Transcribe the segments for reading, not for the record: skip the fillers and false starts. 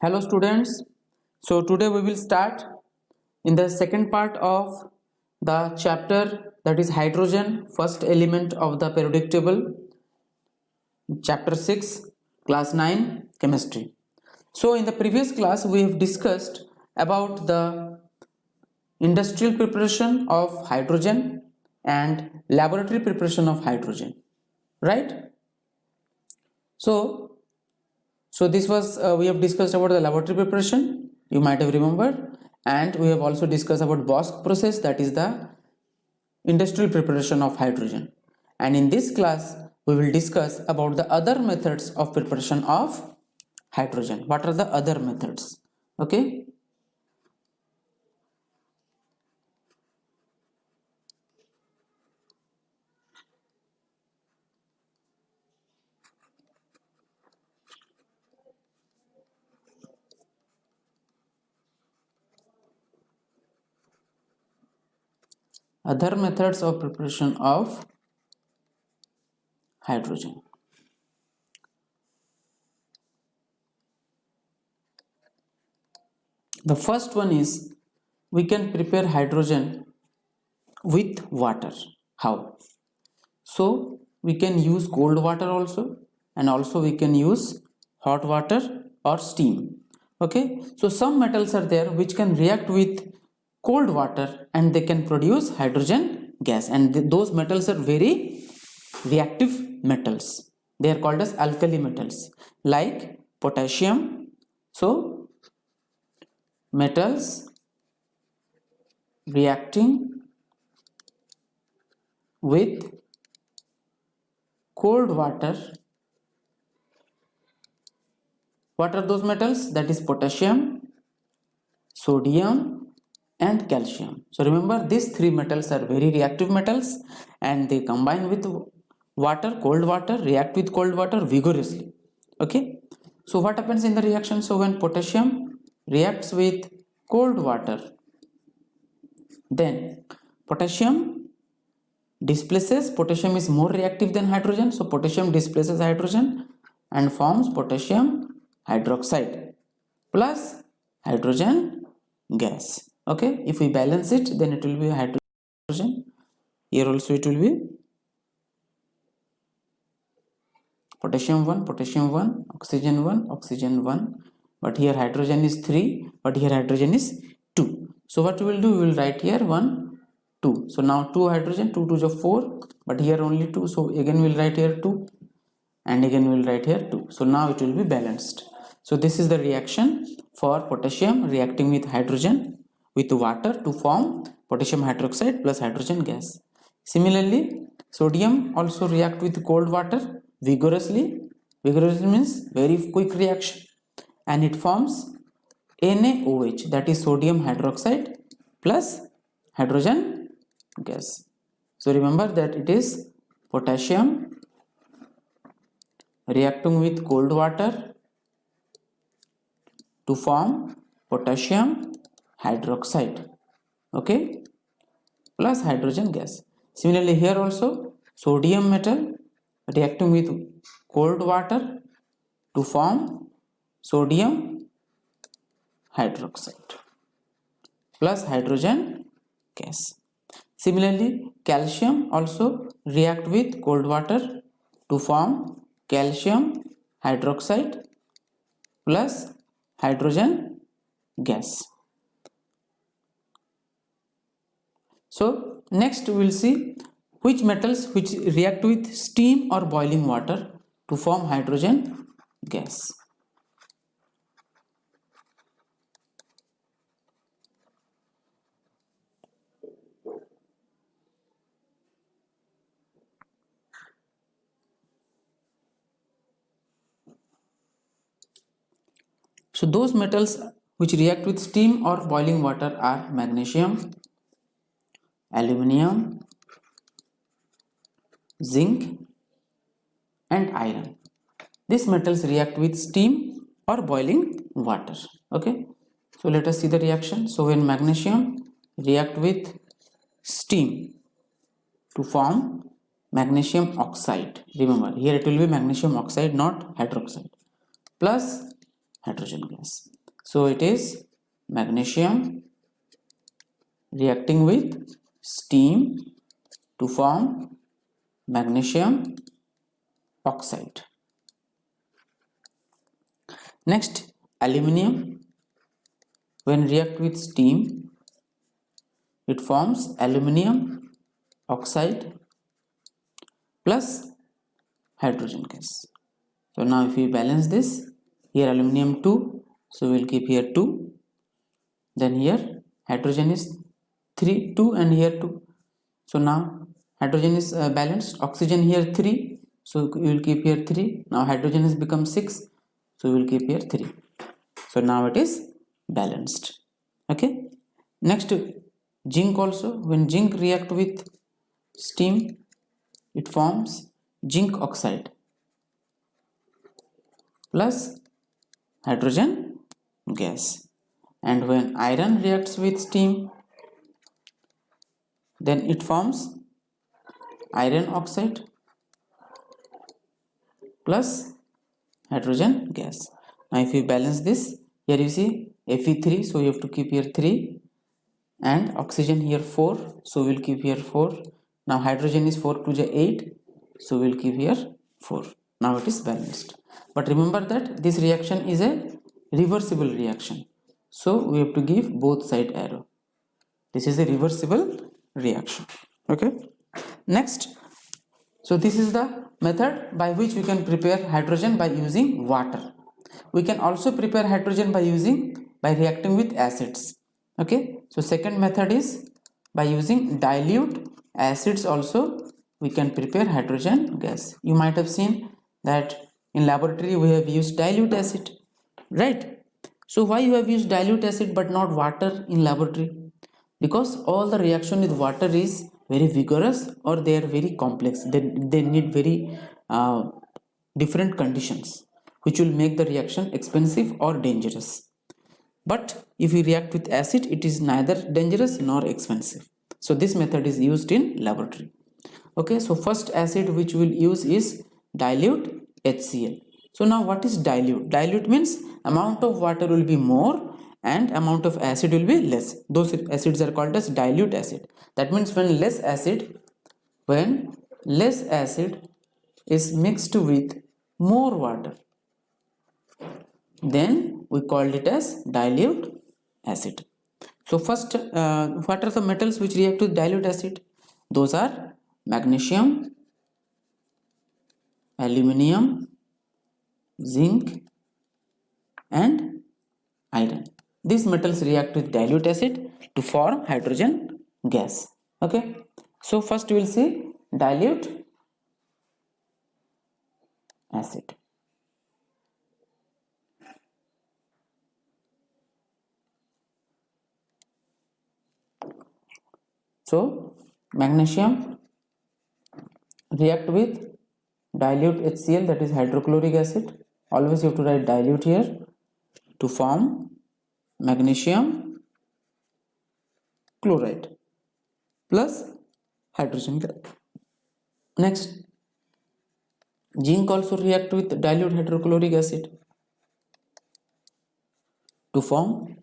Hello students. So today we will start in the second part of the chapter, that is hydrogen, first element of the periodic table, chapter 6, class 9, chemistry. So in the previous class we have discussed about the industrial preparation of hydrogen and laboratory preparation of hydrogen, right? So this was we have discussed about the laboratory preparation, you might have remembered, and we have also discussed about Bosch process, that is the industrial preparation of hydrogen. And in this class we will discuss about the other methods of preparation of hydrogen. What are the other methods? Okay. Other methods of preparation of hydrogen. The first one is we can prepare hydrogen with water. How? So we can use cold water also, and also we can use hot water or steam. Okay, so some metals are there which can react with cold water and they can produce hydrogen gas, and those metals are very reactive metals. They are called as alkali metals like potassium. So metals reacting with cold water. What are those metals? That is potassium, sodium and calcium. So remember, these three metals are very reactive metals and they combine with water, cold water, react with cold water vigorously. Okay, so what happens in the reaction? So when potassium reacts with cold water, then potassium is more reactive than hydrogen, so potassium displaces hydrogen and forms potassium hydroxide plus hydrogen gas. Okay, if we balance it, then it will be hydrogen. Here also it will be potassium 1, oxygen 1, oxygen 1, but here hydrogen is 3, but here hydrogen is 2. So what we will do, we will write here 1, 2. So now 2 hydrogen, 2 2 is 4, but here only 2, so again we will write here 2 and again we will write here 2. So now it will be balanced. So this is the reaction for potassium reacting with hydrogen with water to form potassium hydroxide plus hydrogen gas. Similarly, sodium also react with cold water vigorously. Vigorously means very quick reaction, and it forms NaOH, that is sodium hydroxide plus hydrogen gas. So remember that it is potassium reacting with cold water to form potassium hydroxide, okay, plus hydrogen gas. Similarly, here also sodium metal reacting with cold water to form sodium hydroxide plus hydrogen gas. Similarly, calcium also react with cold water to form calcium hydroxide plus hydrogen gas. So next we will see which metals which react with steam or boiling water to form hydrogen gas. So those metals which react with steam or boiling water are magnesium, aluminium, zinc and iron. These metals react with steam or boiling water. Okay, so let us see the reaction. So when magnesium react with steam to form magnesium oxide, remember here it will be magnesium oxide, not hydroxide, plus hydrogen gas. So it is magnesium reacting with steam to form magnesium oxide. Next, aluminium. When react with steam, it forms aluminium oxide plus hydrogen gas. So now if we balance this, here aluminium 2, so we'll keep here 2. Then here hydrogen is 3, 2 and here 2. So now hydrogen is balanced. Oxygen here 3, so we will keep here 3. Now hydrogen has become 6, so we will keep here 3. So now it is balanced. Okay. Next, zinc also. When zinc react with steam, it forms zinc oxide plus hydrogen gas. And when iron reacts with steam, then it forms iron oxide plus hydrogen gas. Now if we balance this, here you see Fe3, so you have to keep here 3, and oxygen here 4, so we'll keep here 4. Now hydrogen is 4 to the 8, so we'll keep here 4. Now it is balanced. But remember that this reaction is a reversible reaction, so we have to give both side arrow. This is a reversible reaction. Okay. Next, so this is the method by which we can prepare hydrogen by using water. We can also prepare hydrogen by reacting with acids. Okay. So second method is by using dilute acids also we can prepare hydrogen gas. You might have seen that in laboratory we have used dilute acid, right? So why you have used dilute acid but not water in laboratory? Because all the reaction with water is very vigorous or they are very complex. They need very different conditions which will make the reaction expensive or dangerous. But if we react with acid, it is neither dangerous nor expensive. So this method is used in laboratory. Okay, so first acid which we will use is dilute HCl. So now what is dilute? Dilute means amount of water will be more and amount of acid will be less. Those acids are called as dilute acid. That means when less acid is mixed with more water, then we called it as dilute acid. So first, what are the metals which react with dilute acid? Those are magnesium, aluminium, zinc and iron. These metals react with dilute acid to form hydrogen gas. Okay. So first we will see dilute acid. So magnesium react with dilute HCl, that is hydrochloric acid. Always you have to write dilute here to form magnesium chloride plus hydrogen gas. Next, zinc also react with dilute hydrochloric acid to form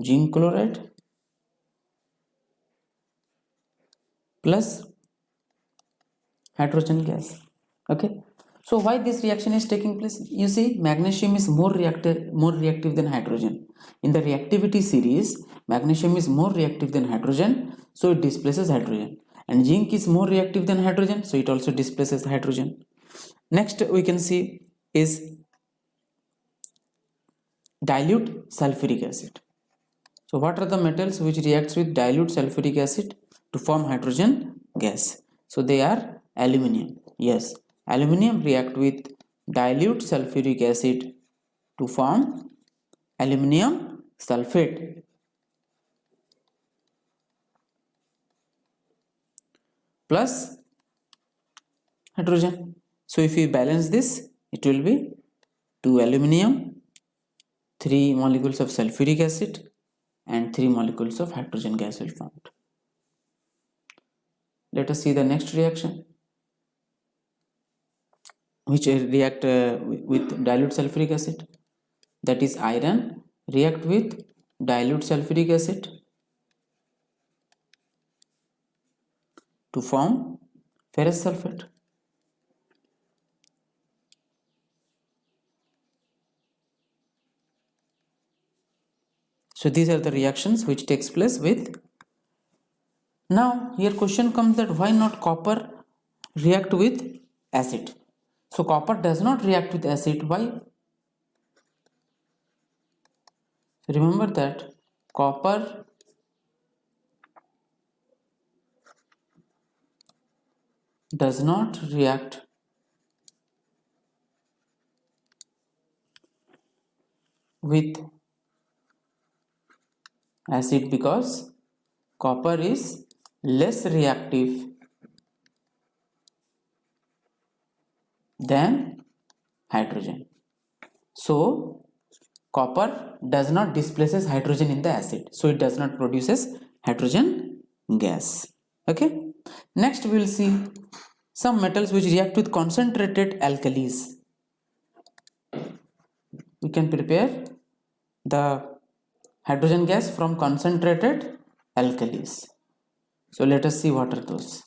zinc chloride plus hydrogen gas. Okay. So why this reaction is taking place? You see, magnesium is more reactive than hydrogen. In the reactivity series, magnesium is more reactive than hydrogen, so it displaces hydrogen. And zinc is more reactive than hydrogen, so it also displaces hydrogen. Next we can see is dilute sulfuric acid. So what are the metals which reacts with dilute sulfuric acid to form hydrogen gas? So they are aluminium. Yes, aluminium react with dilute sulfuric acid to form aluminium sulfate plus hydrogen. So if we balance this, it will be 2 aluminium, 3 molecules of sulfuric acid and 3 molecules of hydrogen gas will formed. Let us see the next reaction which react with dilute sulfuric acid. that is iron, react with dilute sulfuric acid to form ferrous sulfate. So these are the reactions which takes place with. Now here question comes that why not copper react with acid? So copper does not react with acid. Why? Remember that copper does not react with acid because copper is less reactive than hydrogen. So copper does not displaces hydrogen in the acid, so it does not produces hydrogen gas. Okay, next we will see some metals which react with concentrated alkalis. We can prepare the hydrogen gas from concentrated alkalis. So let us see what are those.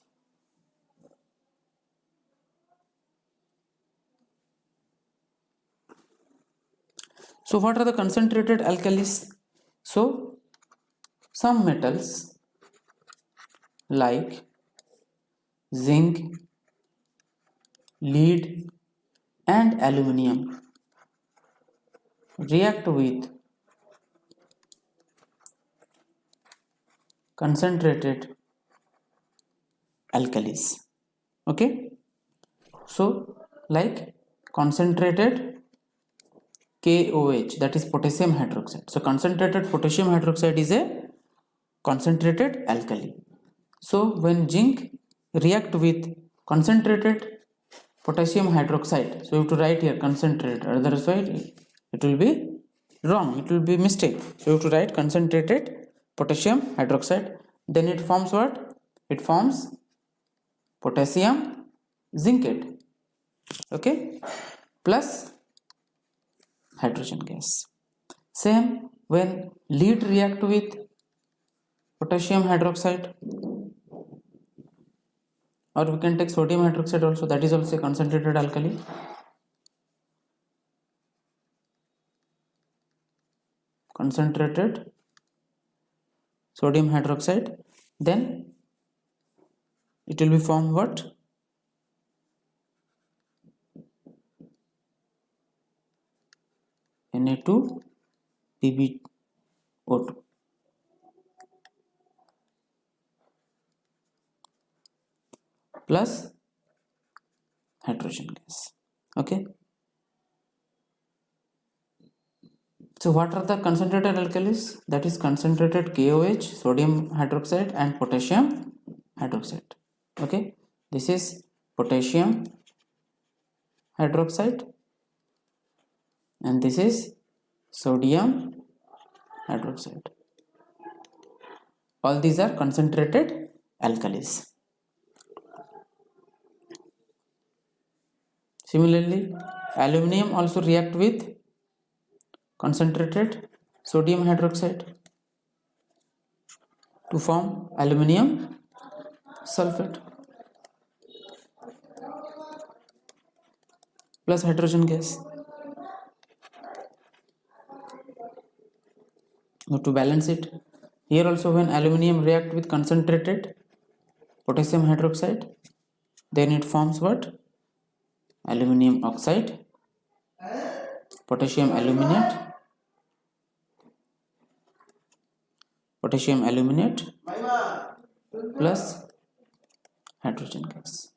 So what are the concentrated alkalis? So some metals like zinc, lead and aluminium react with concentrated alkalis. Okay, so like concentrated KOH, that is potassium hydroxide. So concentrated potassium hydroxide is a concentrated alkali. So when zinc react with concentrated potassium hydroxide, so you have to write here concentrated, otherwise it will be wrong, it will be mistake. So you have to write concentrated potassium hydroxide, then it forms what? It forms potassium zincate, okay, plus hydrogen gas. Same when lead react with potassium hydroxide, or we can take sodium hydroxide also, that is also a concentrated alkali. Concentrated sodium hydroxide, then it will be formed what? Na2PbO2. Plus hydrogen gas. Okay. So what are the concentrated alkalis? That is concentrated KOH, sodium hydroxide and potassium hydroxide. Okay. This is potassium hydroxide and this is sodium hydroxide. All these are concentrated alkalis. Similarly, aluminum also react with concentrated sodium hydroxide to form aluminium sulfate plus hydrogen gas. Now to balance it, here also when aluminium react with concentrated potassium hydroxide, then it forms what? Aluminium oxide, potassium aluminate, plus hydrogen gas.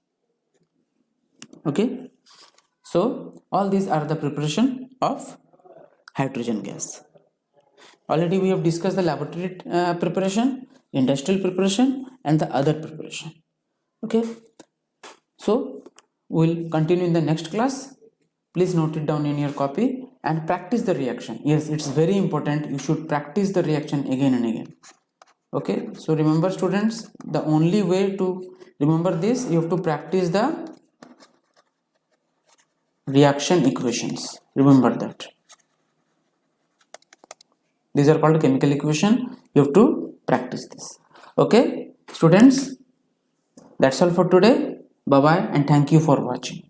Okay, so all these are the preparation of hydrogen gas. Already we have discussed the laboratory preparation, industrial preparation and the other preparation. Okay, so we'll continue in the next class. Please note it down in your copy and practice the reaction. Yes, it's very important, you should practice the reaction again and again. Okay, so remember students, the only way to remember this, you have to practice the reaction equations. Remember that. These are called chemical equation. You have to practice this. Okay, students, that's all for today. Bye bye and thank you for watching.